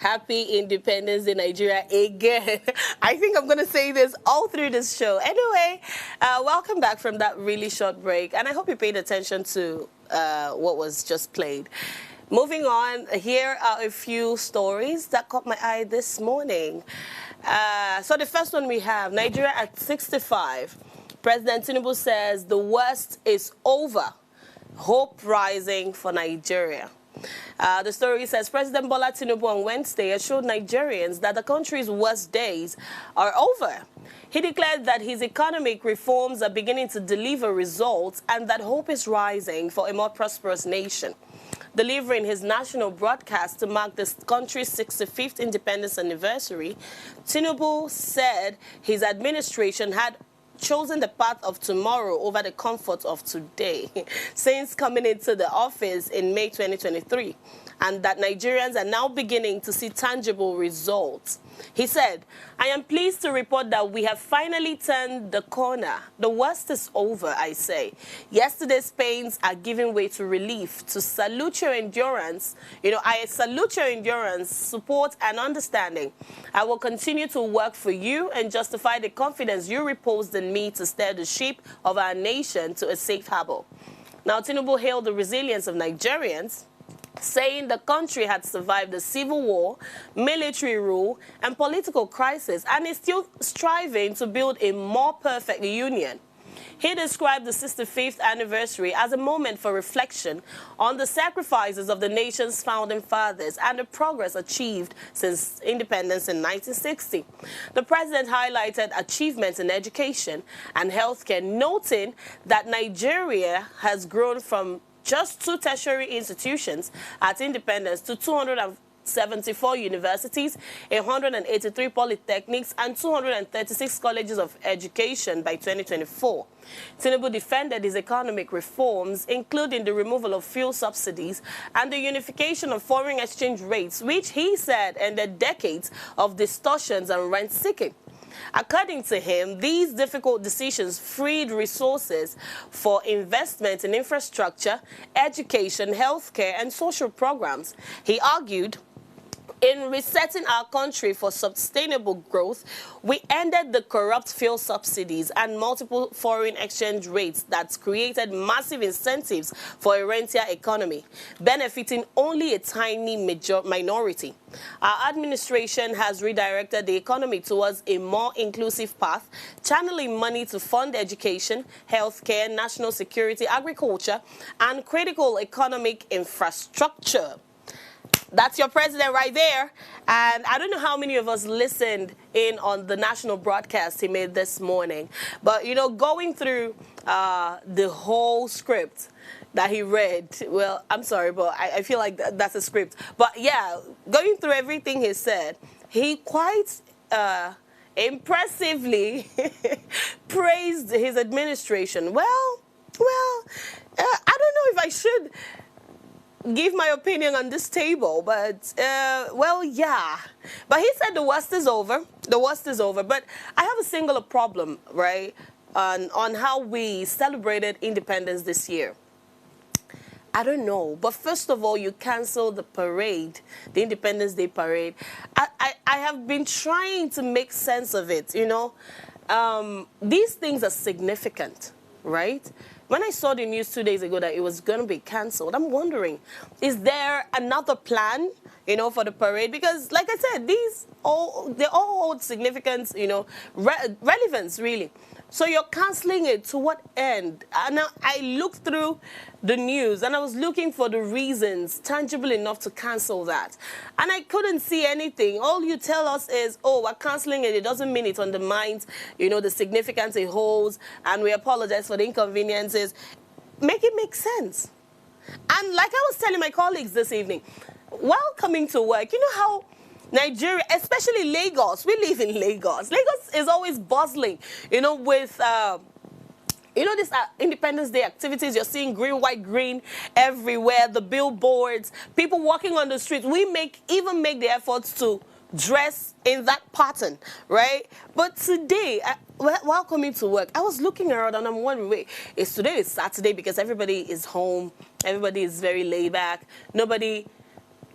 Happy Independence Day, Nigeria, again. I think I'm going to say this all through this show. Anyway, welcome back from that really short break, and I hope you paid attention to what was just played. Moving on, here are a few stories that caught my eye this morning. So the first one we have, Nigeria at 65. President Tinubu says the worst is over. Hope rising for Nigeria. The story says President Bola Tinubu on Wednesday assured Nigerians that the country's worst days are over. He declared that his economic reforms are beginning to deliver results and that hope is rising for a more prosperous nation. Delivering his national broadcast to mark the country's 65th independence anniversary, Tinubu said his administration had chosen the path of tomorrow over the comfort of today since coming into the office in May 2023, and that Nigerians are now beginning to see tangible results. He said, "I am pleased to report that we have finally turned the corner. The worst is over, I say. Yesterday's pains are giving way to relief. To salute your endurance, I salute your endurance, support, and understanding. I will continue to work for you and justify the confidence you reposed in me to steer the ship of our nation to a safe harbor." Now, Tinubu hailed the resilience of Nigerians, saying the country had survived the civil war, military rule, and political crisis, and is still striving to build a more perfect union. He described the 65th anniversary as a moment for reflection on the sacrifices of the nation's founding fathers and the progress achieved since independence in 1960. The president highlighted achievements in education and healthcare, noting that Nigeria has grown from just 2 tertiary institutions at independence to 274 universities, 183 polytechnics, and 236 colleges of education by 2024. Tinubu defended his economic reforms, including the removal of fuel subsidies and the unification of foreign exchange rates, which he said ended decades of distortions and rent-seeking. According to him, these difficult decisions freed resources for investment in infrastructure, education, healthcare, and social programs. He argued, "In resetting our country for sustainable growth, we ended the corrupt fuel subsidies and multiple foreign exchange rates that created massive incentives for a rentier economy, benefiting only a tiny minority. Our administration has redirected the economy towards a more inclusive path, channeling money to fund education, healthcare, national security, agriculture, and critical economic infrastructure." That's your president right there. And I don't know how many of us listened in on the national broadcast he made this morning. But, going through the whole script that he read, well, I'm sorry, but I feel like that's a script. But, yeah, going through everything he said, he quite impressively praised his administration. Well, I don't know if I should give my opinion on this table, but, well, yeah. But he said the worst is over. The worst is over. But I have a singular problem, right, on how we celebrated independence this year. I don't know. But first of all, you cancel the parade, the Independence Day parade. I have been trying to make sense of it, These things are significant, right? When I saw the news 2 days ago that it was going to be cancelled, I'm wondering, is there another plan, for the parade? Because, like I said, they all hold significance, relevance, really. So you're cancelling it to what end? And I looked through the news and I was looking for the reasons tangible enough to cancel that. And I couldn't see anything. All you tell us is, oh, we're cancelling it. It doesn't mean it undermines, the significance it holds. And we apologize for the inconveniences. Make it make sense. And like I was telling my colleagues this evening, while coming to work, you know how Nigeria, especially Lagos, we live in Lagos. Lagos is always bustling, with, these Independence Day activities. You're seeing green, white, green everywhere, the billboards, people walking on the streets. We even make the efforts to dress in that pattern, right? But today, while coming to work, I was looking around and I'm wondering, wait, today is Saturday because everybody is home, everybody is very laid back, nobody,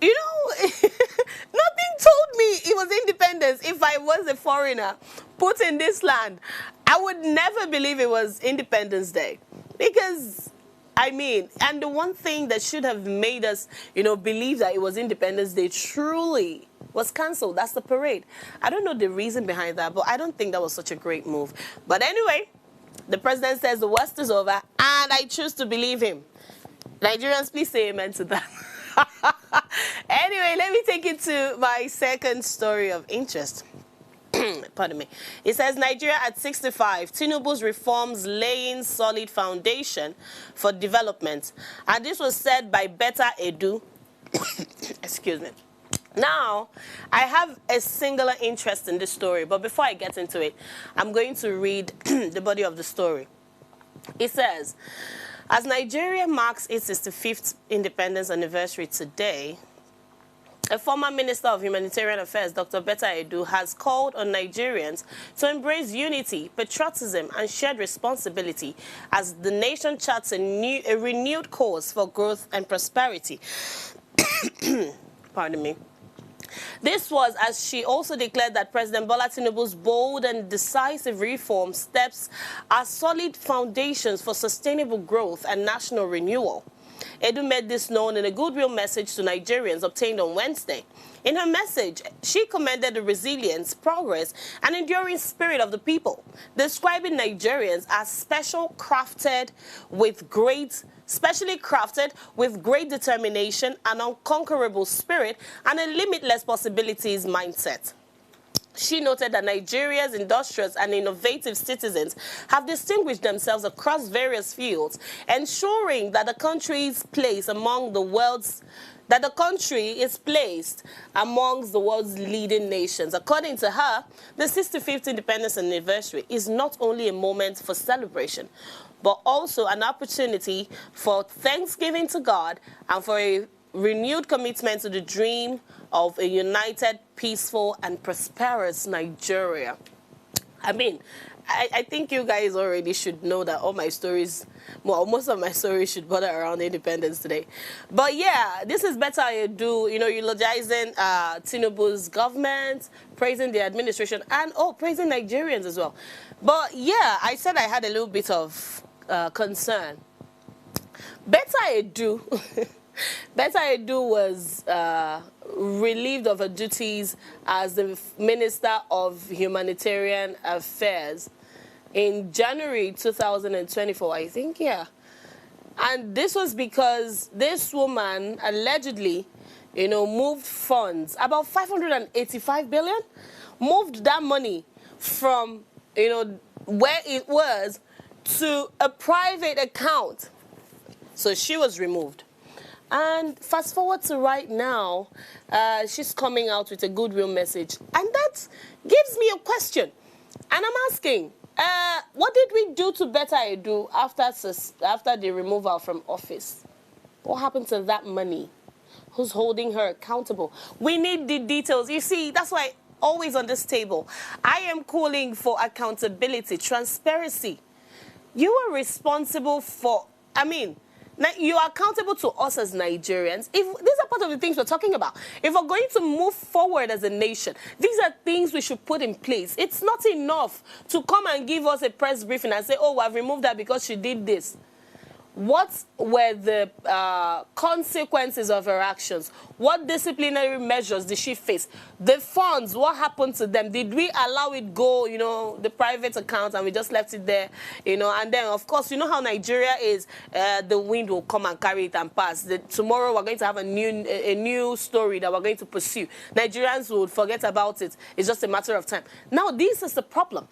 nothing was independence, if I was a foreigner put in this land, I would never believe it was Independence Day. Because, I mean, and the one thing that should have made us, believe that it was Independence Day truly was cancelled. That's the parade. I don't know the reason behind that, but I don't think that was such a great move. But anyway, the president says the worst is over, and I choose to believe him. Nigerians, please say amen to that. Anyway, let me take you to my second story of interest. Pardon me. It says Nigeria at 65, Tinubu's reforms laying solid foundation for development. And this was said by Betta Edu. Excuse me. Now, I have a singular interest in this story, but before I get into it, I'm going to read the body of the story. It says, as Nigeria marks its 65th independence anniversary today, a former Minister of Humanitarian Affairs, Dr. Betta Edu, has called on Nigerians to embrace unity, patriotism, and shared responsibility as the nation charts a renewed course for growth and prosperity. Pardon me. This was as she also declared that President Bola Tinubu's bold and decisive reform steps are solid foundations for sustainable growth and national renewal. Edu made this known in a goodwill message to Nigerians obtained on Wednesday. In her message, she commended the resilience, progress, and enduring spirit of the people, describing Nigerians as specially crafted with great determination, an unconquerable spirit, and a limitless possibilities mindset. She noted that Nigeria's industrious and innovative citizens have distinguished themselves across various fields, ensuring that the country is placed among the world's leading nations. According to her, the 65th independence anniversary is not only a moment for celebration, but also an opportunity for thanksgiving to God and for a renewed commitment to the dream of a united, peaceful, and prosperous Nigeria. I mean, I think you guys already should know that all my stories, well, most of my stories should border around independence today. But yeah, this is Betta Edu, eulogizing Tinubu's government, praising the administration, and praising Nigerians as well. But yeah, I said I had a little bit of concern. Betta Edu was relieved of her duties as the Minister of Humanitarian Affairs in January 2024, I think, yeah. And this was because this woman allegedly, moved funds, about 585 billion, moved that money from, where it was to a private account. So she was removed. And fast forward to right now, she's coming out with a goodwill message. And that gives me a question. And I'm asking, what did we do to Betta Edu after the removal from office? What happened to that money? Who's holding her accountable? We need the details. You see, that's why always on this table, I am calling for accountability, transparency. You are responsible for, you are accountable to us as Nigerians. These are part of the things we're talking about. If we're going to move forward as a nation, these are things we should put in place. It's not enough to come and give us a press briefing and say, oh, I've removed that because she did this. What were the consequences of her actions? What disciplinary measures did she face? The funds, what happened to them? Did we allow it go, the private account, and we just left it there, And then, of course, you know how Nigeria is. The wind will come and carry it and pass. Tomorrow, we're going to have a new story that we're going to pursue. Nigerians will forget about it. It's just a matter of time. Now, this is the problem.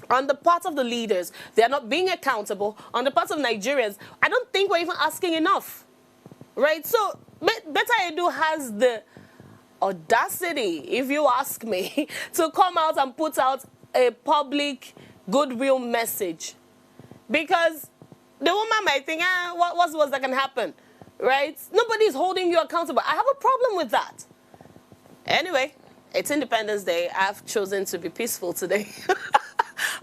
On the part of the leaders, they are not being accountable. On the part of Nigerians, I don't think we're even asking enough, right? So Betta Edu has the audacity, if you ask me, to come out and put out a public goodwill message. Because the woman might think, what's worse that can happen, right? Nobody's holding you accountable. I have a problem with that. Anyway, it's Independence Day. I've chosen to be peaceful today.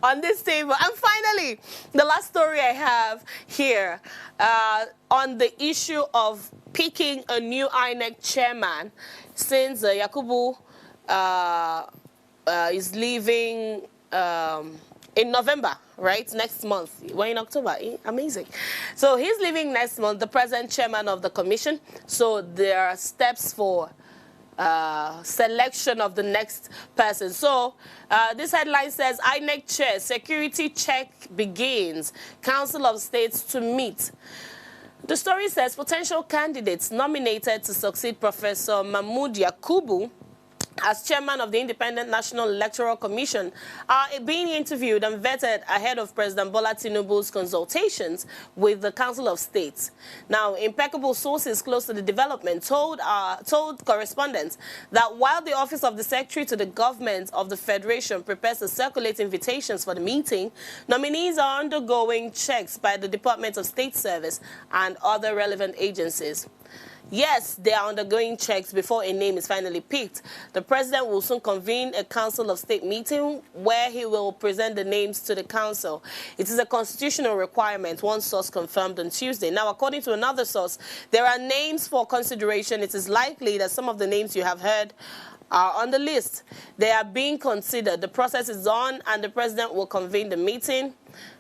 On this table. And finally, the last story I have here on the issue of picking a new INEC chairman, since Yakubu is leaving in November, right? Next month. We're in October. Amazing. So he's leaving next month, the present chairman of the commission. So there are steps for selection of the next person. So this headline says, INEC chair, security check begins. Council of States to meet. The story says potential candidates nominated to succeed Professor Mahmood Yakubu as chairman of the Independent National Electoral Commission are being interviewed and vetted ahead of President Bola Tinubu's consultations with the Council of States. Now, impeccable sources close to the development told correspondents that while the Office of the Secretary to the Government of the Federation prepares to circulate invitations for the meeting, nominees are undergoing checks by the Department of State Service and other relevant agencies. Yes, they are undergoing checks before a name is finally picked. The president will soon convene a Council of State meeting where he will present the names to the council. It is a constitutional requirement, one source confirmed on Tuesday. Now, according to another source, there are names for consideration. It is likely that some of the names you have heard are on the list. They are being considered. The process is on, and the president will convene the meeting,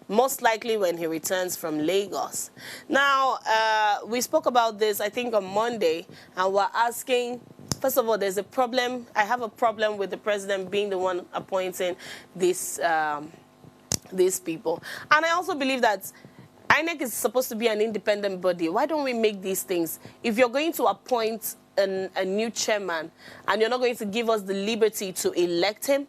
most likely when he returns from Lagos. Now, we spoke about this, I think, on Monday, and we're asking, first of all, there's a problem. I have a problem with the president being the one appointing these people. And I also believe that INEC is supposed to be an independent body. Why don't we make these things? If you're going to appoint a new chairman and you're not going to give us the liberty to elect him,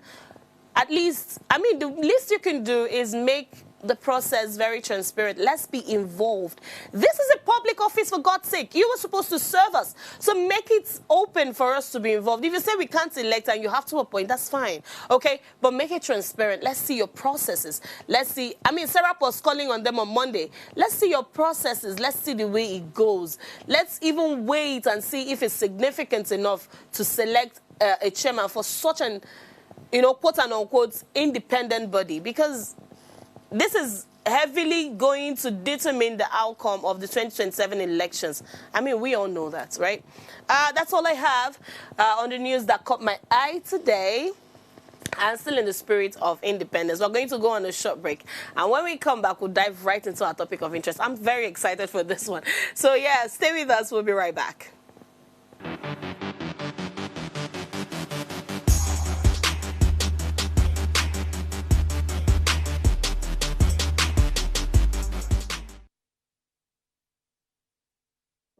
at least, I mean, the least you can do is make the process very transparent. Let's be involved. This is a public office, for God's sake. You were supposed to serve us. So make it open for us to be involved. If you say we can't elect and you have to appoint, that's fine. Okay? But make it transparent. Let's see your processes. Let's see. I mean, Sarah was calling on them on Monday. Let's see your processes. Let's see the way it goes. Let's even wait and see if it's significant enough to select a chairman for such an, you know, quote and unquote, independent body. Because this is heavily going to determine the outcome of the 2027 elections. I mean, we all know that, right? That's all I have on the news that caught my eye today. And still in the spirit of independence, we're going to go on a short break. And when we come back, we'll dive right into our topic of interest. I'm very excited for this one. So, yeah, stay with us. We'll be right back.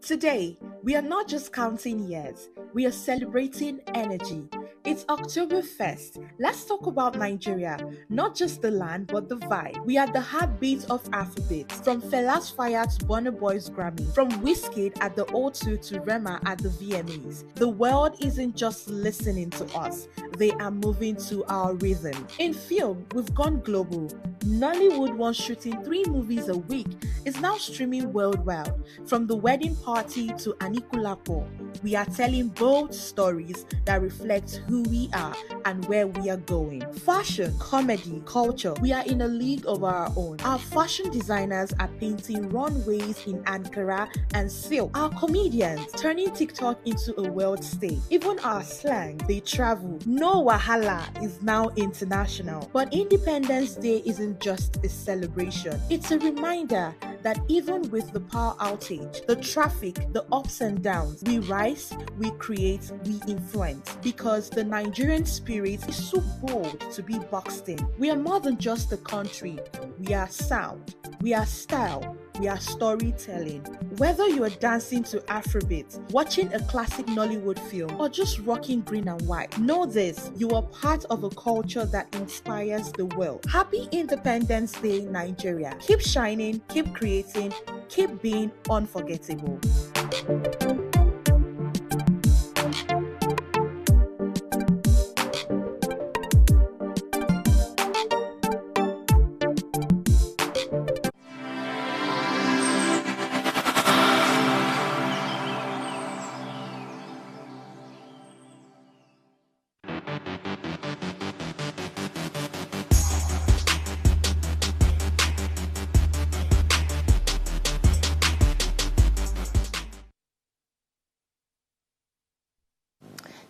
Today, we are not just counting years, we are celebrating energy. It's October 1st. Let's talk about Nigeria, not just the land, but the vibe. We are the heartbeat of Afrobeat, from Fela's Fire to Burna Boy's Grammy, from Wizkid at the O2 to Rema at the VMAs. The world isn't just listening to us, they are moving to our rhythm. In film, we've gone global. Nollywood, once shooting 3 movies a week, is now streaming worldwide. From The Wedding Party to Anikulapo, we are telling bold stories that reflect who we are and where we are going. Fashion, comedy, culture, we are in a league of our own. Our fashion designers are painting runways in Ankara and silk. Our comedians turning TikTok into a world stage. Even our slang, they travel. No wahala is now international. But Independence Day isn't just a celebration. It's a reminder that even with the power outage, the traffic, the ups and downs, we rise, we create, we influence. Because the Nigerian spirit is so bold to be boxed in. We are more than just a country. We are sound. We are style. We are storytelling. Whether you are dancing to Afrobeat, watching a classic Nollywood film, or just rocking green and white, know this: you are part of a culture that inspires the world. Happy Independence Day, Nigeria. Keep shining, keep creating, keep being unforgettable.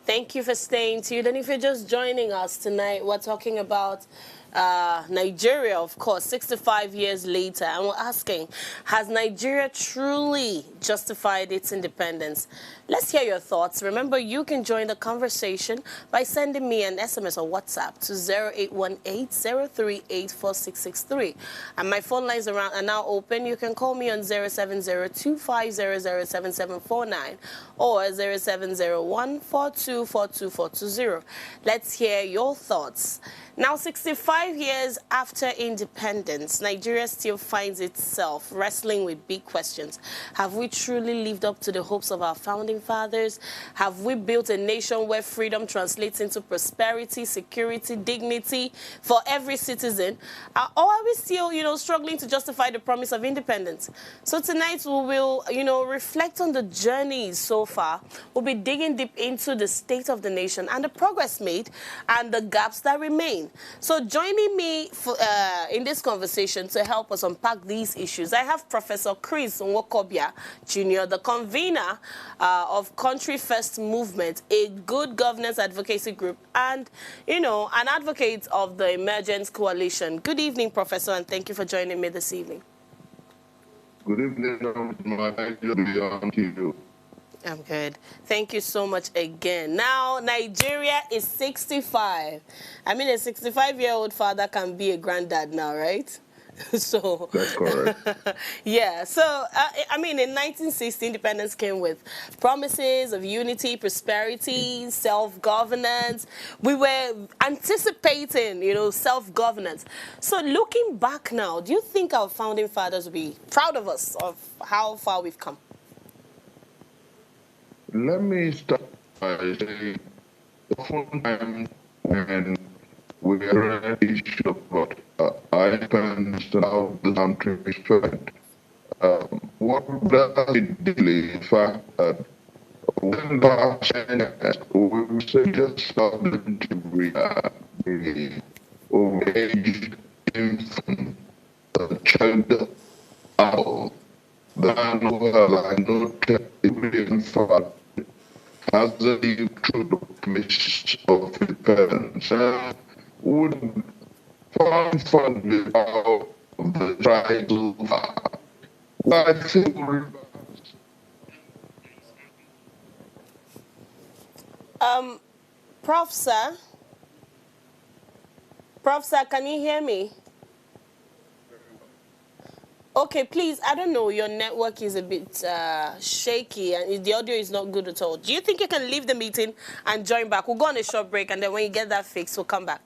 Thank you for staying tuned. And if you're just joining us tonight, we're talking about Nigeria, of course, 65 years later. And we're asking, has Nigeria truly justified its independence? Let's hear your thoughts. Remember, you can join the conversation by sending me an SMS or WhatsApp to 0818-038-4663. And my phone lines are now open. You can call me on 070-2500-7749 or 0701-4242-420. Let's hear your thoughts. Now, 65 years after independence, Nigeria still finds itself wrestling with big questions. Have we truly lived up to the hopes of our founding fathers? Have we built a nation where freedom translates into prosperity, security, dignity for every citizen? Or are we still, struggling to justify the promise of independence? So tonight we will, reflect on the journey so far. We'll be digging deep into the state of the nation and the progress made and the gaps that remain. So joining me in this conversation to help us unpack these issues, I have Professor Chris Nwokobia Jr., the convener of Country First Movement, a good governance advocacy group, and, an advocate of the Emergence Coalition. Good evening, Professor, and thank you for joining me this evening. Good evening, my pleasure beyond you. I'm good. Thank you so much again. Now, Nigeria is 65. I mean, a 65-year-old father can be a granddad now, right? So that's correct. Yeah. So, in 1960, independence came with promises of unity, prosperity, self-governance. We were anticipating, self-governance. So looking back now, do you think our founding fathers will be proud of us, of how far we've come? Let me start by saying, oftentimes when we are ready to about independence and how the country is spent, what does it deal in fact that when the we say just starting to be the overaged infant, child, adult, then well, I know that in fact has lived through the promise of his parents and would find fun without the title. I think Prof, sir, can you hear me? Okay, please, I don't know, your network is a bit shaky and the audio is not good at all. Do you think you can leave the meeting and join back? We'll go on a short break and then when you get that fixed, we'll come back.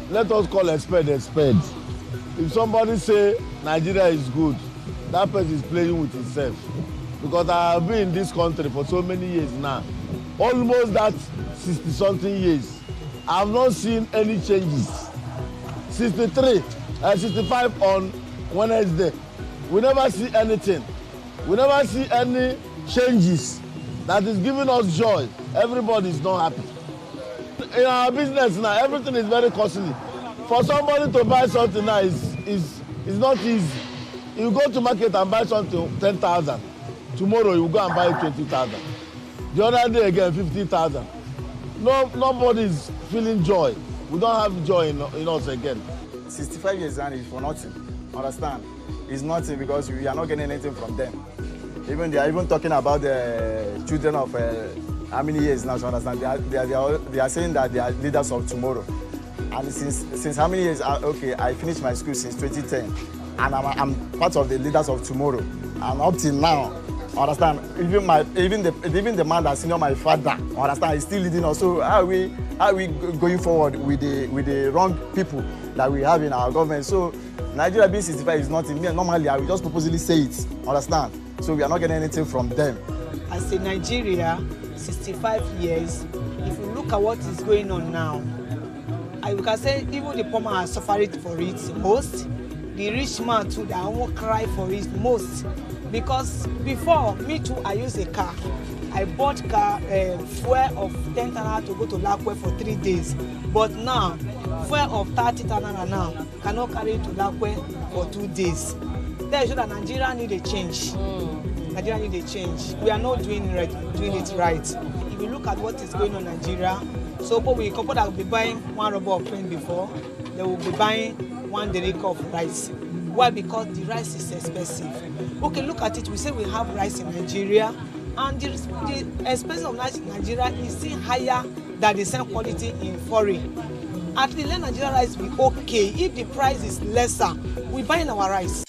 Let us call a spade a spade. If somebody say Nigeria is good, that person is playing with himself. Because I have been in this country for so many years now, almost that 60-something years. I have not seen any changes. 65 on Wednesday. We never see anything. We never see any changes that is giving us joy. Everybody is not happy. In our business now, everything is very costly. For somebody to buy something now is not easy. You go to market and buy something 10,000. Tomorrow you go and buy 20,000. The other day again 50,000. Nobody is feeling joy. We don't have joy in us again. 65 years and it's for nothing. Understand? It's nothing because we are not getting anything from them. Even they are even talking about the children of how many years now? So understand? They are saying that they are leaders of tomorrow. And since how many years? Okay, I finished my school since 2010, and I'm part of the leaders of tomorrow. And up till now, Understand? Even the man that senior my father, understand, is still leading us. So how are we going forward with the wrong people that we have in our government? So Nigeria being 65 is nothing. Normally I will just purposely say it. Understand? So we are not getting anything from them. As a Nigeria, 65 years, if you look at what is going on now, I can say even the poor man has suffered for it most. The rich man too, that won't cry for it most. Because before, me too, I use a car. I bought car fuel of 10,000 to go to Lakwe for 3 days. But now, fuel of 30,000 now cannot carry to Lakwe for 2 days. That shows that Nigeria need a change. Nigeria need a change. We are not doing it right. If you look at what is going on in Nigeria, so probably a couple that will be buying one rubber of paint before, they will be buying 1 derrick of rice. Why? Because the rice is expensive. Okay, look at it. We say we have rice in Nigeria, and the expense of rice in Nigeria is still higher than the same quality in foreign. At least let Nigeria rice be okay. If the price is lesser, we buy our rice.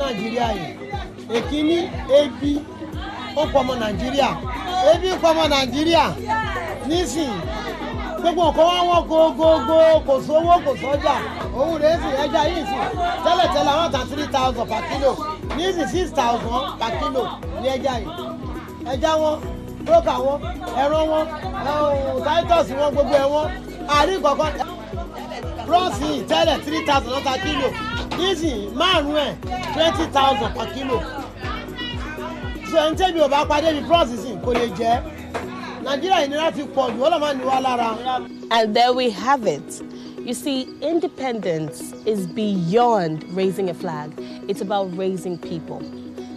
Nàìjíríà yìí èkíní ebi ó pọ̀ ọmọ Nàìjíríà ebi ń pọ̀ ọmọ Nàìjíríà nísìn gbogbo nǹkan wá wọ́n gógógó kò sówó kò sọ́jà òun rèé sì ẹja yìí sì tẹ́lẹ̀tẹ́lẹ̀ àwọn ta 3,000 per kilo nísìn 6,000 per kilo ní ẹja yìí ẹja wọn brókà wọn ẹran wọn titus wọn gbogbo ẹ wọn àárín kọ̀ọ̀kan bronze tẹ́lẹ̀ 3,000 lọ́ta kilo nísìn márùn-ún ẹ̀ 20,000 per kilo. So ẹni tẹ́bi ò bá padé bí bronze sì kò lè jẹ́ Nàìjíríà ìnira ti pọ̀ jù ọlọ́mọ ni wá lára. And there we have it. You see, independence is beyond raising a flag. It's about raising people.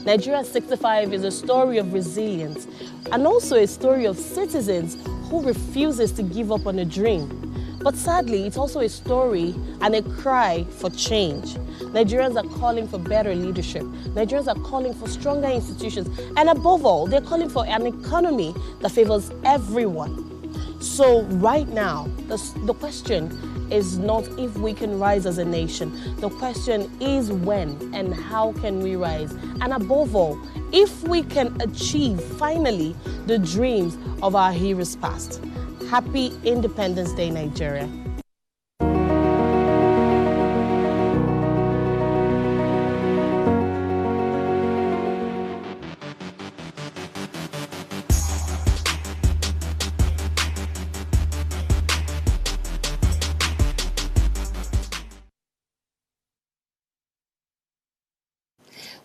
Nigeria 65 is a story of resilience and also a story of citizens who refuses to give up on a dream. But sadly, it's also a story and a cry for change. Nigerians are calling for better leadership. Nigerians are calling for stronger institutions. And above all, they're calling for an economy that favors everyone. So right now, the question is not if we can rise as a nation. The question is when and how can we rise? And above all, if we can achieve finally the dreams of our heroes past. Happy Independence Day, Nigeria.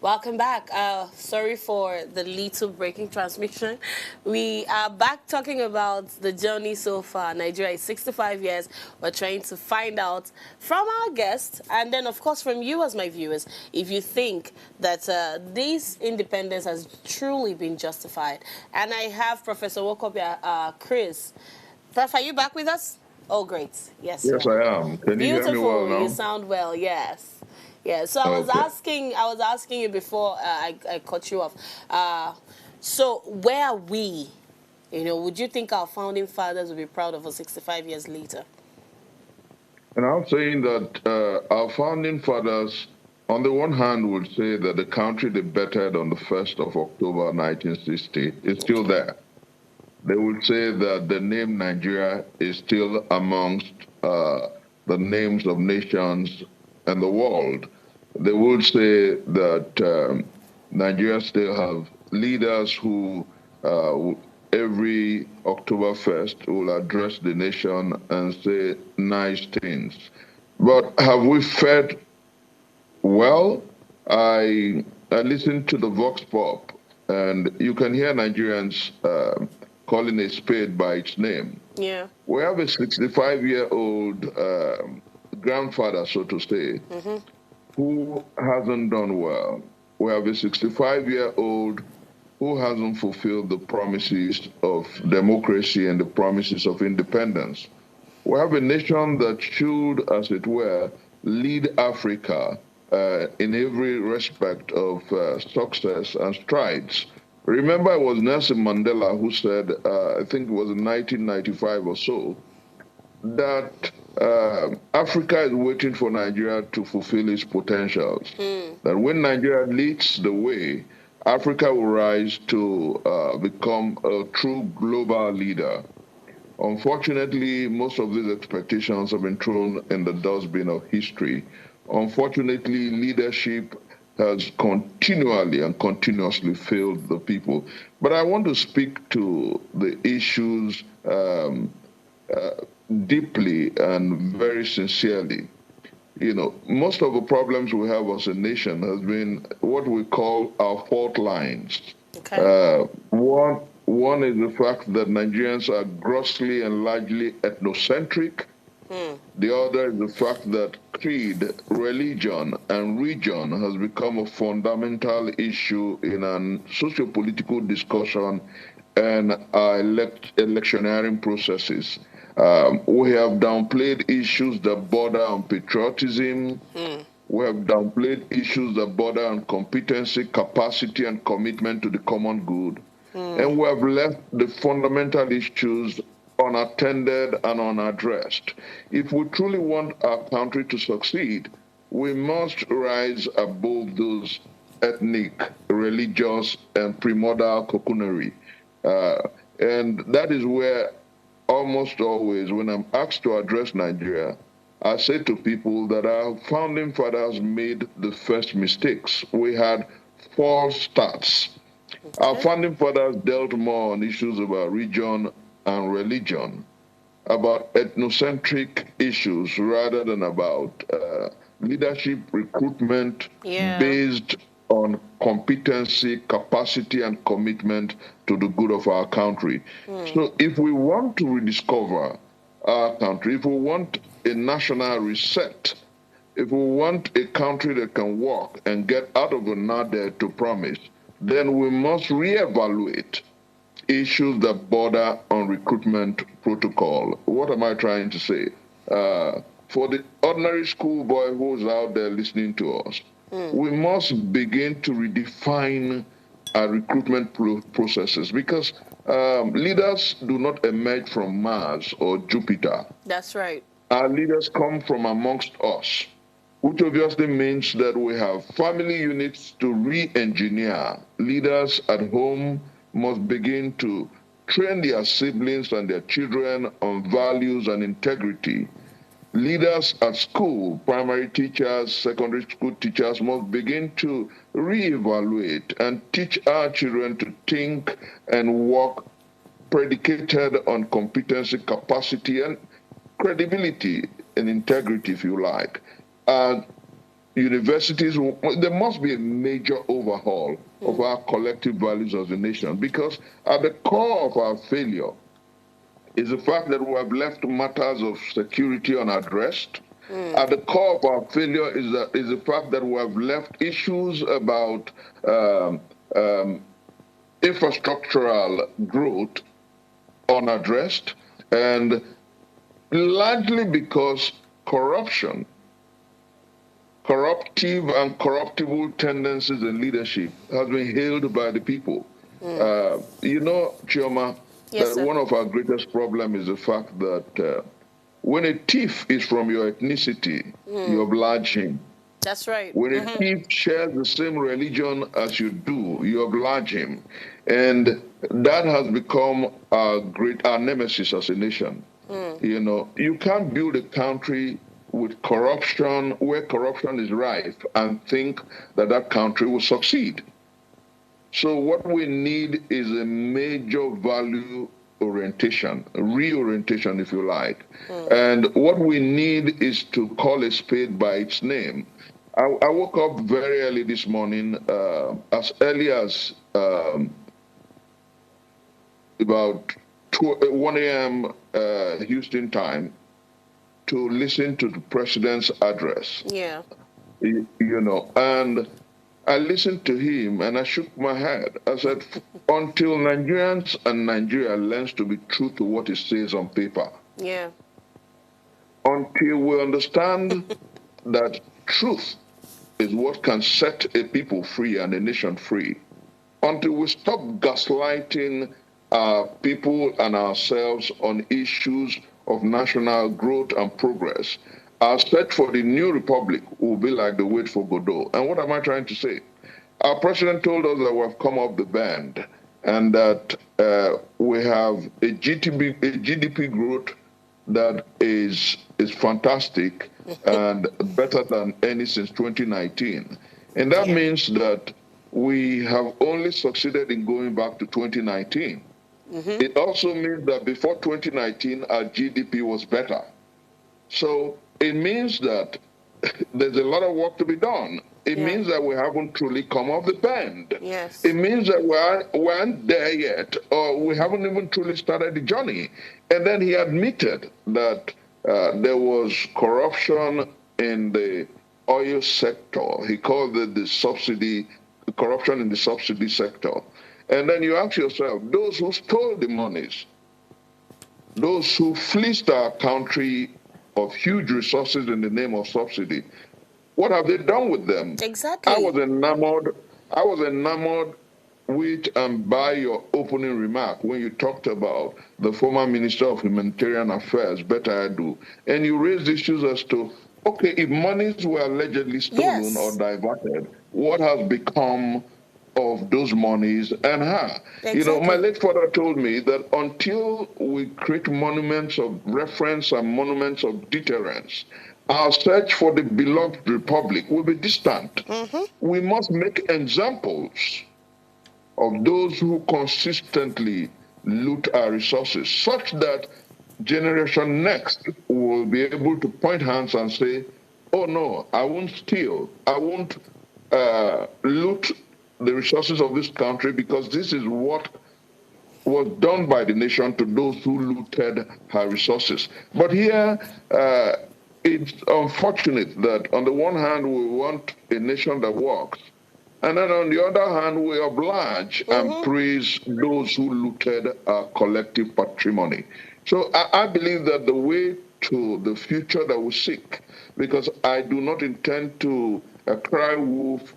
Welcome back. Sorry for the little breaking transmission. We are back talking about the journey so far. Nigeria is 65 years. We're trying to find out from our guests and then, of course, from you as my viewers, if you think that this independence has truly been justified. And I have Professor Wokopia, Chris. Prof, are you back with us? Oh, great. Yes. Yes, I am. Can you hear me well now? You sound well, yes. Yeah, so I was asking you before I cut you off. So where are we? You know, would you think our founding fathers would be proud of us 65 years later? And I'm saying that our founding fathers, on the one hand, would say that the country they bettered on the 1st of October 1960 is still there. They would say that the name Nigeria is still amongst the names of nations and the world. They would say that Nigeria still have leaders who every October 1st will address the nation and say nice things. But have we fared well? I listened to the Vox Pop, and you can hear Nigerians calling a spade by its name. Yeah. We have a 65-year-old grandfather, so to say, who hasn't done well. We have a 65-year-old who hasn't fulfilled the promises of democracy and the promises of independence. We have a nation that should, as it were, lead Africa in every respect of success and strides. Remember, it was Nelson Mandela who said, I think it was in 1995 or so, that Africa is waiting for Nigeria to fulfill its potentials. That when Nigeria leads the way, Africa will rise to become a true global leader. Unfortunately, most of these expectations have been thrown in the dustbin of history. Unfortunately, leadership has continually and continuously failed the people. But I want to speak to the issues deeply and very sincerely. You know, most of the problems we have as a nation has been what we call our fault lines. Okay. One is the fact that Nigerians are grossly and largely ethnocentric. The other is the fact that creed, religion, and region has become a fundamental issue in a socio-political discussion and our electioneering processes. We have downplayed issues that border on patriotism. We have downplayed issues that border on competency, capacity, and commitment to the common good. And we have left the fundamental issues unattended and unaddressed. If we truly want our country to succeed, we must rise above those ethnic, religious, and primordial cocoonery. And that is where almost always, when I'm asked to address Nigeria, I say to people that our founding fathers made the first mistakes. We had false starts. Our founding fathers dealt more on issues about region and religion, about ethnocentric issues rather than about leadership recruitment based on competency, capacity, and commitment to the good of our country. So if we want to rediscover our country, if we want a national reset, if we want a country that can walk and get out of a nadir to promise, then we must reevaluate issues that border on recruitment protocol. What am I trying to say? For the ordinary schoolboy who's out there listening to us, we must begin to redefine our recruitment processes because leaders do not emerge from Mars or Jupiter. That's right. Our leaders come from amongst us, which obviously means that we have family units to re-engineer. Leaders at home must begin to train their siblings and their children on values and integrity. Leaders at school, primary teachers, secondary school teachers must begin to reevaluate and teach our children to think and work predicated on competency, capacity, and credibility and integrity, if you like. Universities, there must be a major overhaul of our collective values as a nation because at the core of our failure is the fact that we have left matters of security unaddressed. At the core of our failure is the fact that we have left issues about infrastructural growth unaddressed, and largely because corruptive and corruptible tendencies in leadership has been hailed by the people. You know, Chioma, Yes, that one of our greatest problems is the fact that when a thief is from your ethnicity, you oblige him. That's right. When a thief shares the same religion as you do, you oblige him. And that has become our nemesis as a nation. You know, you can't build a country with corruption, where corruption is rife, and think that that country will succeed. So what we need is a major value orientation, reorientation, if you like. And what we need is to call a spade by its name. I woke up very early this morning, as early as about 1 a.m. Houston time, to listen to the president's address. Yeah. You know, and I listened to him and I shook my head. I said, until Nigerians and Nigeria learns to be true to what it says on paper, Yeah. until we understand that truth is what can set a people free and a nation free, until we stop gaslighting people and ourselves on issues of national growth and progress, our search for the new republic will be like the wait for Godot. And what am I trying to say? Our president told us that we've come off the bend and that we have a GDP growth that is fantastic and better than any since 2019. And that means that we have only succeeded in going back to 2019. It also means that before 2019, our GDP was better. So it means that there's a lot of work to be done. It means that we haven't truly come off the bend. Yes. It means that we aren't there yet, or we haven't even truly started the journey. And then he admitted that there was corruption in the oil sector. He called it the corruption in the subsidy sector. And then you ask yourself, those who stole the monies, those who fleeced our country of huge resources in the name of subsidy, what have they done with them? Exactly. I was enamored with and by your opening remark when you talked about the former Minister of Humanitarian Affairs, Betta Edu, and you raised issues as to, okay, if monies were allegedly stolen or diverted, what has become of those monies and her? Exactly. You know, my late father told me that until we create monuments of reference and monuments of deterrence, our search for the beloved republic will be distant. We must make examples of those who consistently loot our resources, such that generation next will be able to point hands and say, oh no, I won't steal, I won't loot the resources of this country, because this is what was done by the nation to those who looted her resources. But here, it's unfortunate that on the one hand, we want a nation that works, and then on the other hand, we oblige and praise those who looted our collective patrimony. So I believe that the way to the future that we seek, because I do not intend to cry wolf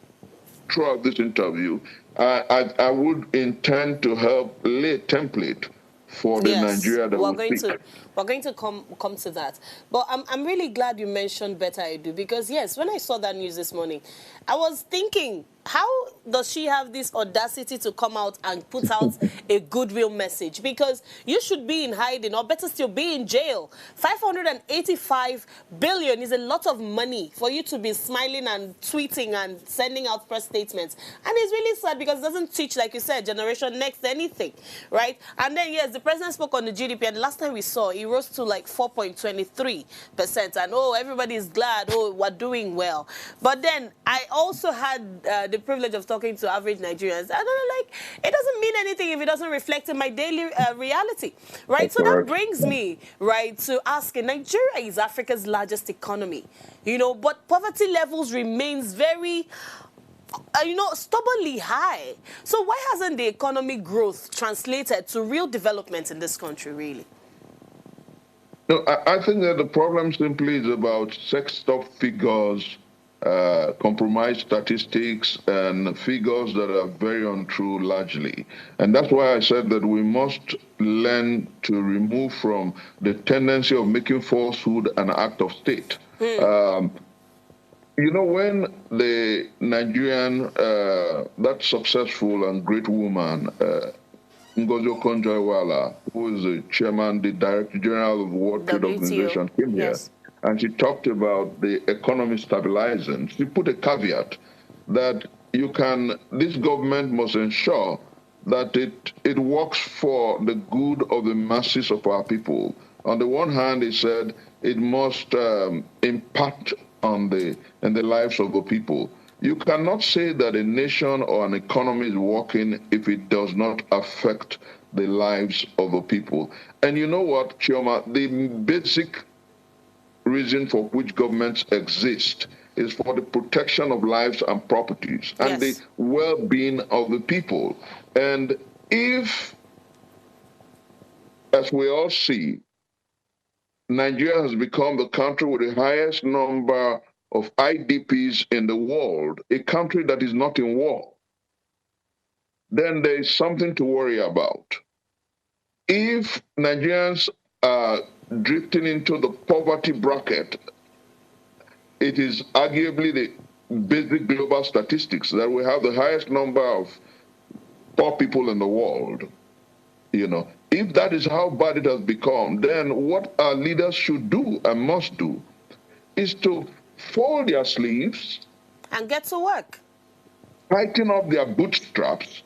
throughout this interview, I would intend to help lay a template for the Nigeria that we seek. We're going to come to that. But I'm really glad you mentioned Betta Edu, because, yes, when I saw that news this morning, I was thinking, how does she have this audacity to come out and put out a goodwill message? Because you should be in hiding, or better still, be in jail. 585 billion is a lot of money for you to be smiling and tweeting and sending out press statements. And it's really sad because it doesn't teach, like you said, generation next anything, right? And then, yes, the president spoke on the GDP, and last time we saw, it rose to like 4.23%. And, oh, everybody's glad, oh, we're doing well. But then I also had the privilege of talking to average Nigerians, and I'm like, it doesn't mean anything if it doesn't reflect in my daily reality, right? So that brings me, right, to asking, Nigeria is Africa's largest economy, you know, but poverty levels remains very, stubbornly high. So why hasn't the economic growth translated to real development in this country, really? No, I think that the problem simply is about sexed up figures, compromised statistics, and figures that are very untrue largely. And that's why I said that we must learn to remove from the tendency of making falsehood an act of state. You know, when the Nigerian, that successful and great woman, Ngozi Okonjo-Iweala, who is the chairman, the director general of the World Trade Organization, came here, and she talked about the economy stabilizing. She put a caveat that this government must ensure that it works for the good of the masses of our people. On the one hand, it said it must impact on the lives of the people. You cannot say that a nation or an economy is working if it does not affect the lives of the people. And you know what, Chioma, the basic reason for which governments exist is for the protection of lives and properties and the well-being of the people. And if, as we all see, Nigeria has become the country with the highest number of IDPs in the world, a country that is not in war, then there is something to worry about. If Nigerians are drifting into the poverty bracket, it is arguably the basic global statistics that we have the highest number of poor people in the world. If that is how bad it has become, then what our leaders should do and must do is to fold their sleeves and get to work, tighten up their bootstraps,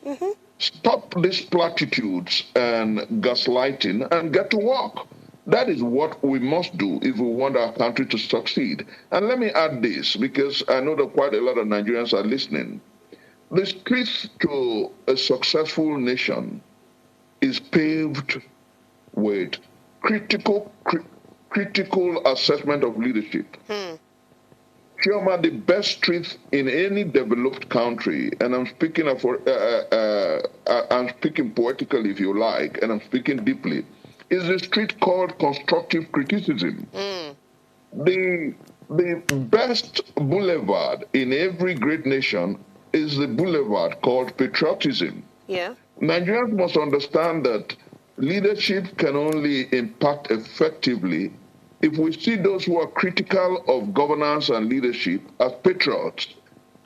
stop these platitudes and gaslighting, and get to work. That is what we must do if we want our country to succeed. And let me add this, because I know that quite a lot of Nigerians are listening. The street to a successful nation is paved with critical assessment of leadership. Chairman, the best street in any developed country, and I'm speaking I'm speaking poetically, if you like, and I'm speaking deeply, is a street called constructive criticism. The best boulevard in every great nation is the boulevard called patriotism. Yeah. Nigerians must understand that leadership can only impact effectively if we see those who are critical of governance and leadership as patriots,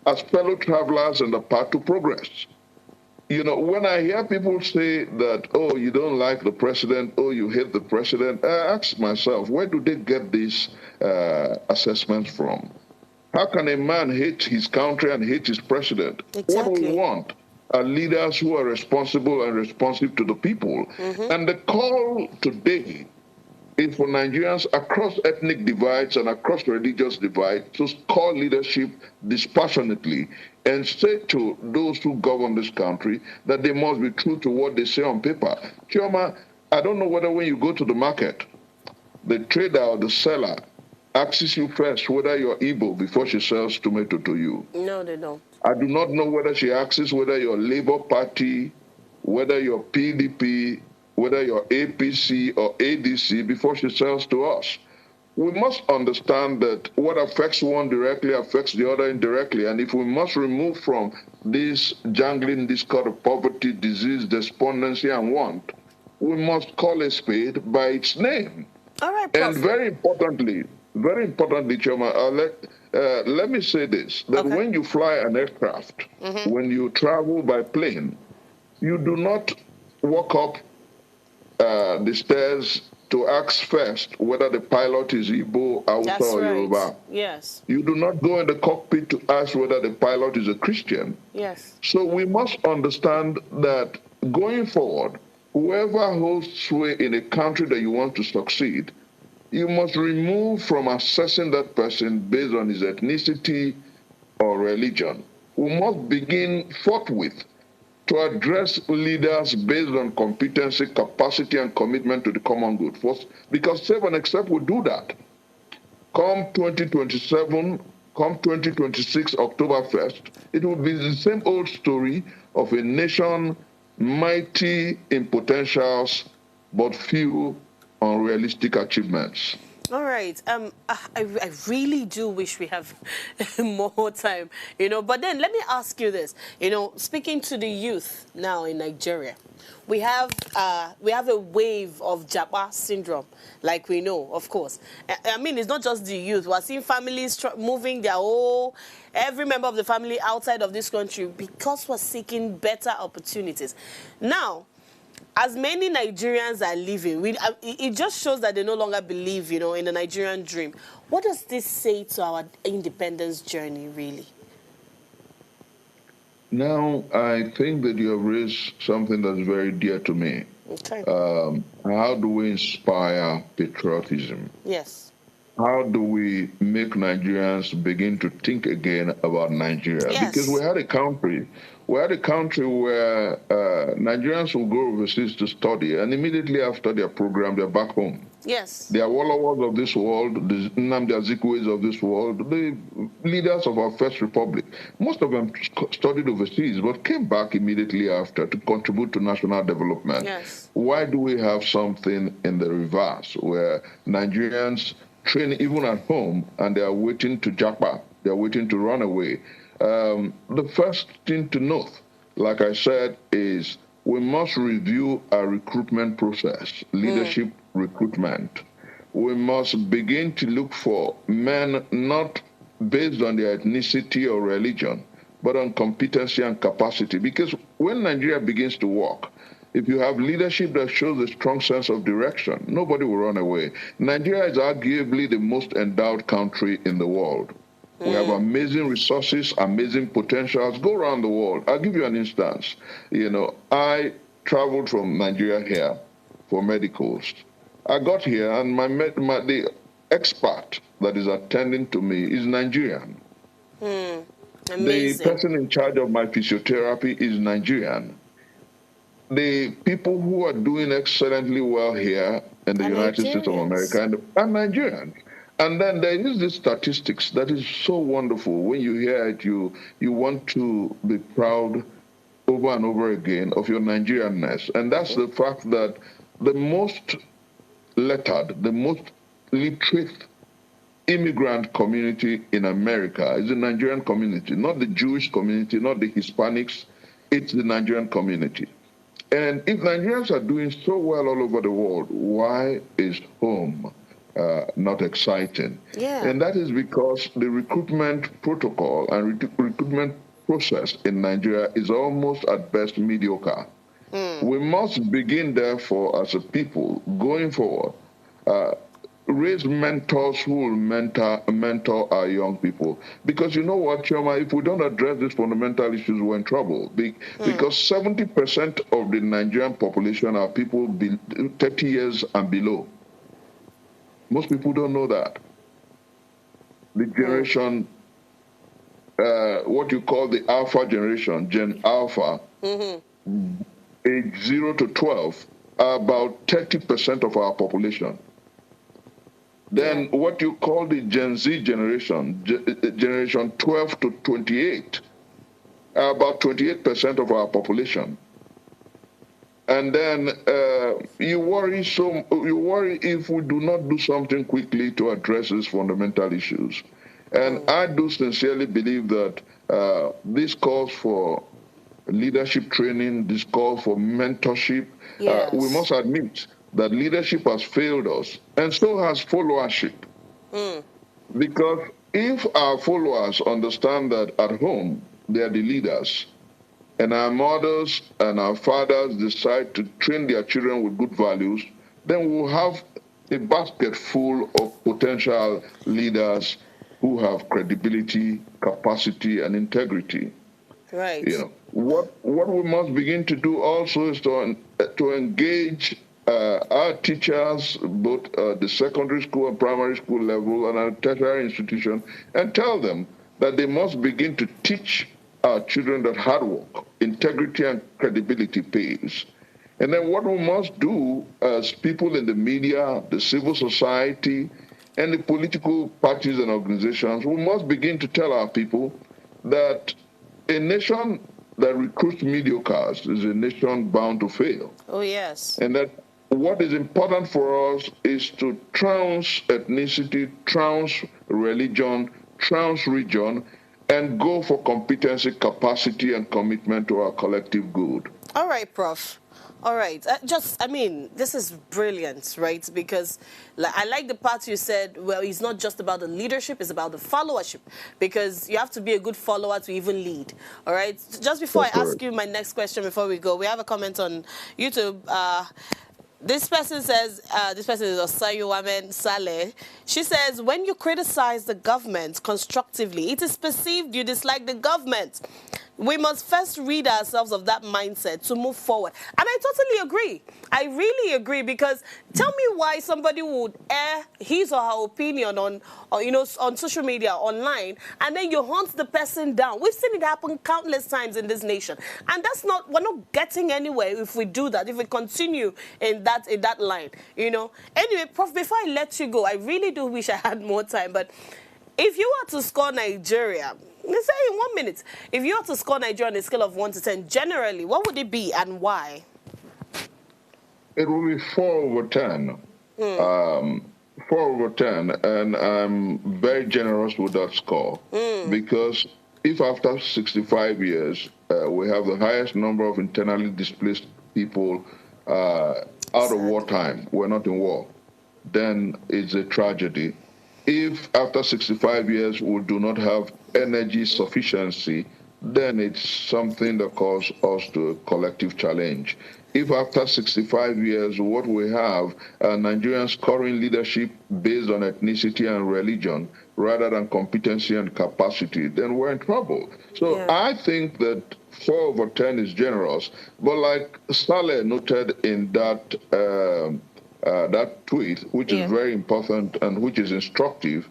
as fellow travelers on the path to progress. When I hear people say that, oh, you don't like the president, oh, you hate the president, I ask myself, where do they get these assessments from? How can a man hate his country and hate his president? Exactly. What we want are leaders who are responsible and responsive to the people. And the call today is for Nigerians across ethnic divides and across religious divides to call leadership dispassionately and say to those who govern this country that they must be true to what they say on paper. Chioma, I don't know whether when you go to the market, the trader or the seller asks you first whether you're Igbo before she sells tomato to you. No, they don't. I do not know whether she asks whether you're Labour Party, whether you're PDP, whether you're APC or ADC before she sells to us. We must understand that what affects one directly affects the other indirectly. And if we must remove from this jangling discord of poverty, disease, despondency, and want, we must call a spade by its name. All right, and very importantly, Choma, let me say this, that when you fly an aircraft, when you travel by plane, you do not walk up the stairs to ask first whether the pilot is Igbo, Hausa, or Yoruba. Yes. You do not go in the cockpit to ask whether the pilot is a Christian. Yes. So we must understand that going forward, whoever holds sway in a country that you want to succeed, you must remove from assessing that person based on his ethnicity or religion. We must begin forthwith to address leaders based on competency, capacity, and commitment to the common good. First, because save and accept will do that. Come 2027, come 2026, October 1st, it will be the same old story of a nation mighty in potentials, but few unrealistic achievements. All right. I really do wish we have more time, But then let me ask you this. Speaking to the youth now in Nigeria, we have a wave of Japa syndrome, like we know, of course. I mean, it's not just the youth. We're seeing families moving every member of the family outside of this country because we're seeking better opportunities. Now, as many Nigerians are leaving, it just shows that they no longer believe, in the Nigerian dream. What does this say to our independence journey, really? Now, I think that you have raised something that's very dear to me. Okay. How do we inspire patriotism? Yes. How do we make Nigerians begin to think again about Nigeria? Yes. Because we had a country where Nigerians will go overseas to study, and immediately after their program, they're back home. Yes. The Awolowos of this world, the Nnamdi Azikiwes of this world, the leaders of our First Republic, most of them studied overseas, but came back immediately after to contribute to national development. Yes. Why do we have something in the reverse, where Nigerians train even at home and they are waiting to japa, they are waiting to run away? The first thing to note like I said, is we must review our recruitment process, leadership recruitment. We must begin to look for men not based on their ethnicity or religion, but on competency and capacity. Because when Nigeria begins to work, if you have leadership that shows a strong sense of direction, nobody will run away. Nigeria is arguably the most endowed country in the world. We have amazing resources, amazing potentials. Go around the world. I'll give you an instance. You know, I traveled from Nigeria here for medicals. I got here, and the expert that is attending to me is Nigerian. The person in charge of my physiotherapy is Nigerian. The people who are doing excellently well here in the United States of America are Nigerians. And then there is this statistics that is so wonderful. When you hear it, you want to be proud over and over again of your Nigerianness. And that's the fact that the most lettered, the most literate immigrant community in America is the Nigerian community, not the Jewish community, not the Hispanics. It's the Nigerian community. And if Nigerians are doing so well all over the world, why is home not exciting? And that is because the recruitment protocol and recruitment process in Nigeria is almost at best mediocre. We must begin, therefore, as a people, going forward, raise mentors who will mentor our young people. Because you know what, Chioma, if we don't address these fundamental issues, we're in trouble. Because 70% of the Nigerian population are people 30 years and below. Most people don't know that. The generation, what you call the Alpha generation, Gen Alpha, age 0 to 12, are about 30% of our population. Then what you call the Gen Z generation, generation 12 to 28, are about 28% of our population. And then you worry if we do not do something quickly to address these fundamental issues. And I do sincerely believe that this calls for leadership training, this calls for mentorship. We must admit that leadership has failed us, and so has followership. Because if our followers understand that at home they are the leaders, and our mothers and our fathers decide to train their children with good values, then we'll have a basket full of potential leaders who have credibility, capacity, and integrity. Right. You know, what we must begin to do also is to engage our teachers, both the secondary school and primary school level and at tertiary institution, and tell them that they must begin to teach our children that hard work, integrity, and credibility pays. And then what we must do as people in the media, the civil society, and the political parties and organizations, we must begin to tell our people that a nation that recruits mediocres is a nation bound to fail. Oh, yes. And that what is important for us is to trounce ethnicity, trounce religion, trounce region, and go for competency, capacity, and commitment to our collective good. All right, Prof. All right. This is brilliant, right? Because I like the part you said, well, it's not just about the leadership, it's about the followership. Because you have to be a good follower to even lead. All right? Just before I ask you my next question, before we go, we have a comment on YouTube. This person says, this person is Osayuwamen Saleh. She says, when you criticize the government constructively, it is perceived you dislike the government. We must first rid ourselves of that mindset to move forward. And I totally agree. I really agree, because tell me why somebody would air his or her opinion on social media, online, and then you hunt the person down. We've seen it happen countless times in this nation. And we're not getting anywhere if we do that, if we continue in that line, Anyway, Prof, before I let you go, I really do wish I had more time, but if you were to score Nigeria, let's say in 1 minute, if you were to score Nigeria on a scale of 1 to 10, generally, what would it be and why? It will be 4 over 10. 4 over 10, and I'm very generous with that score. Because if after 65 years, we have the highest number of internally displaced people out of wartime. We're not in war. Then it's a tragedy. If after 65 years we do not have energy sufficiency, then it's something that calls us to a collective challenge. If after 65 years what we have are Nigerians scoring leadership based on ethnicity and religion rather than competency and capacity, then we're in trouble. So yeah. I think that 4 over 10 is generous, but like Saleh noted in that that tweet, which is very important and which is instructive,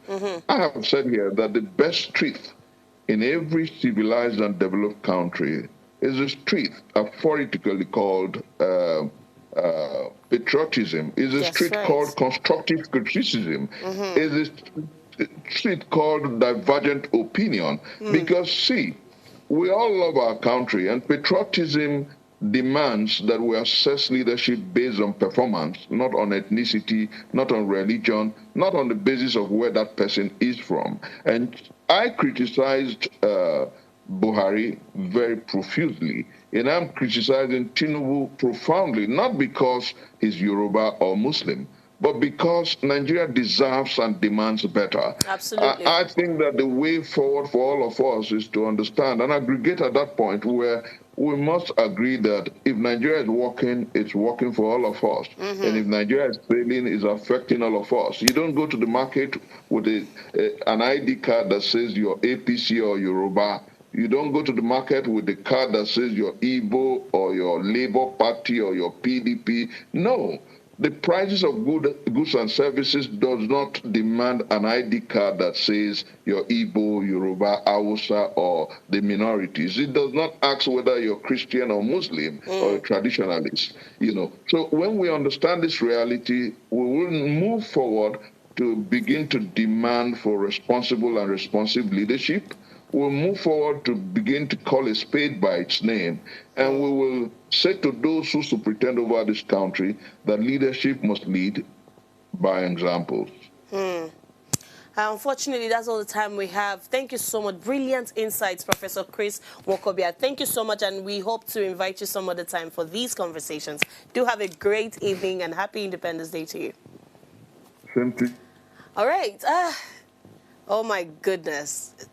I have said here that the best truth in every civilized and developed country is a truth aphoristically called patriotism, is a truth called constructive criticism, is a truth called divergent opinion. Because, see, we all love our country, and patriotism demands that we assess leadership based on performance, not on ethnicity, not on religion, not on the basis of where that person is from. And I criticized Buhari very profusely, and I'm criticizing Tinubu profoundly, not because he's Yoruba or Muslim, but because Nigeria deserves and demands better. Absolutely. I think that the way forward for all of us is to understand and aggregate at that point where we must agree that if Nigeria is working, it's working for all of us. And if Nigeria is failing, it's affecting all of us. You don't go to the market with an ID card that says you're APC or Yoruba. You don't go to the market with the card that says you're Igbo or your Labour Party or your PDP. No. The prices of goods and services does not demand an ID card that says you're Igbo, Yoruba, Hausa, or the minorities. It does not ask whether you're Christian or Muslim or a traditionalist. You know, so when we understand this reality, we will move forward to begin to demand for responsible and responsive leadership. We'll move forward to begin to call a spade by its name, and we will say to those who pretend over this country that leadership must lead by examples. Unfortunately, that's all the time we have. Thank you so much. Brilliant insights, Professor Chris Nwokobia. Thank you so much, and we hope to invite you some other time for these conversations. Do have a great evening, and happy Independence Day to you. Same to you. All right. Oh, my goodness.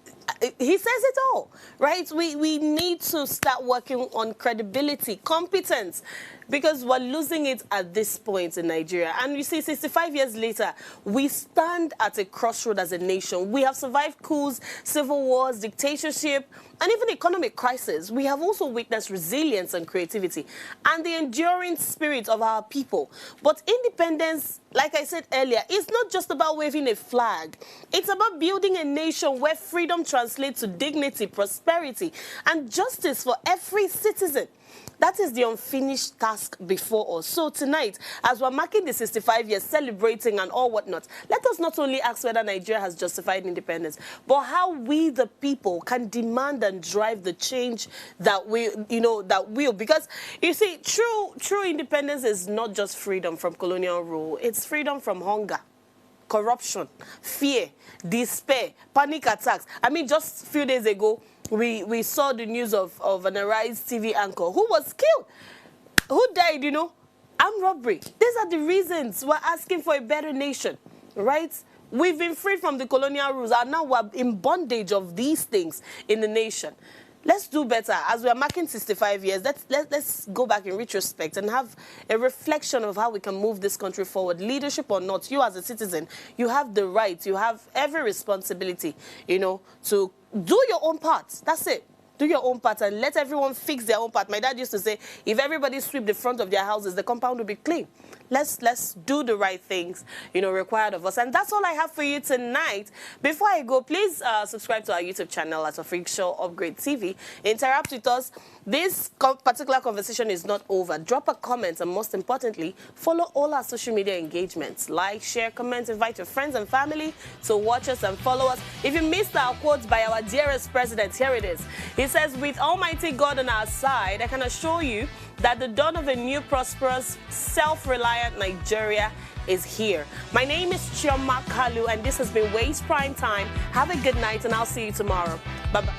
He says it all, right? We need to start working on credibility, competence, because we're losing it at this point in Nigeria. And you see, 65 years later, we stand at a crossroad as a nation. We have survived coups, civil wars, dictatorship, and even economic crisis. We have also witnessed resilience and creativity and the enduring spirit of our people. But independence, like I said earlier, is not just about waving a flag. It's about building a nation where freedom translates to dignity, prosperity, and justice for every citizen. That is the unfinished task before us. So tonight, as we're marking the 65 years, celebrating and all whatnot, let us not only ask whether Nigeria has justified independence, but how we, the people, can demand and drive the change that will. Because, you see, true independence is not just freedom from colonial rule. It's freedom from hunger, corruption, fear, despair, panic attacks. I mean, just a few days ago, we saw the news of an Arise TV anchor who was killed, who died, armed robbery. These are the reasons we're asking for a better nation, right? We've been freed from the colonial rules, and now we're in bondage of these things in the nation. Let's do better. As we are marking 65 years, let's go back in retrospect and have a reflection of how we can move this country forward. Leadership or not, you as a citizen, you have the right, you have every responsibility, to do your own part. That's it. Do your own part and let everyone fix their own part. My dad used to say, if everybody sweep the front of their houses, the compound will be clean. Let's do the right things, required of us. And that's all I have for you tonight. Before I go, please subscribe to our YouTube channel at Freak Show Upgrade TV. Interact with us. This particular conversation is not over. Drop a comment, and most importantly, follow all our social media engagements. Like, share, comment, invite your friends and family to watch us and follow us. If you missed our quotes by our dearest president, here it is. He says, with Almighty God on our side, I can assure you that the dawn of a new, prosperous, self-reliant Nigeria is here. My name is Chioma Kalu, and this has been Ways Prime Time. Have a good night, and I'll see you tomorrow. Bye-bye.